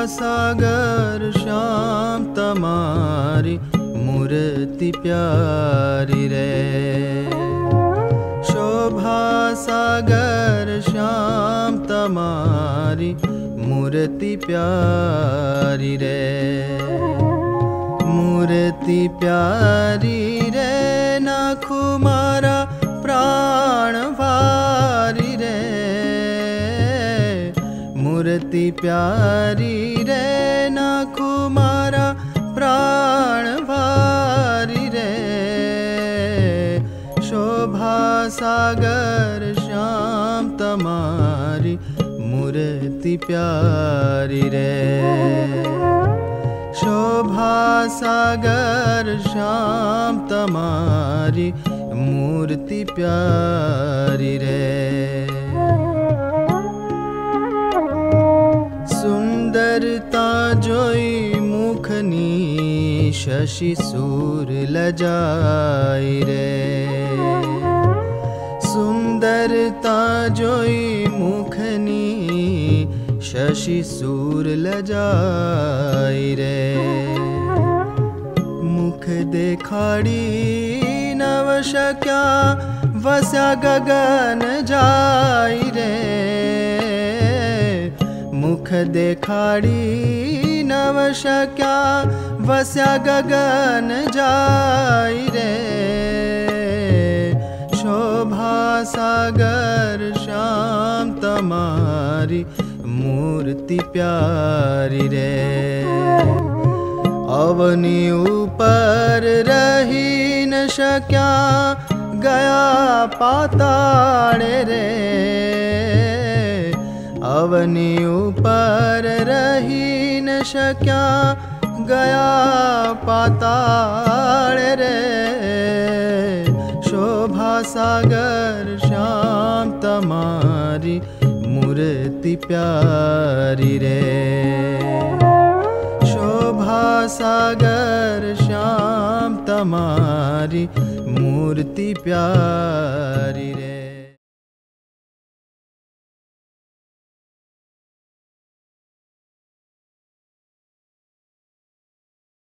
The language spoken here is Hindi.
सागर श्याम तमारी मूर्ति प्यारी रे। शोभा सागर श्याम तमारी मूर्ति प्यारी रे। मूर्ति प्यारी रे नाखू मारा प्राण वारी रे। मूर्ति प्यारी रे नाखू मारा प्राण वारी रे। शोभा सागर श्याम तमारी मूर्ति प्यारी रे। शोभा सागर श्याम तमारी मूर्ति प्यारी रे। सुंदरता जोई मुखनी शशि सूर लजाई रे। सुंदरता जोई मुखनी शशि सूर लजाई रे। मुख देखाड़ी नवशक्या वस्या गगन जाई रे। मुख देखाड़ी नवशक्या वस्या गगन जाई रे। शोभा सागर श्याम तमारी मूर्ति प्यारी रे। अवनी ऊपर रही न शक्या गया पाताल रे। अवनी ऊपर रही न शक्या गया पाताल रे। शोभा सागर श्याम तमारी मूर्ति प्यारी रे। शोभा सागर श्याम तमारी मूर्ति प्यारी रे।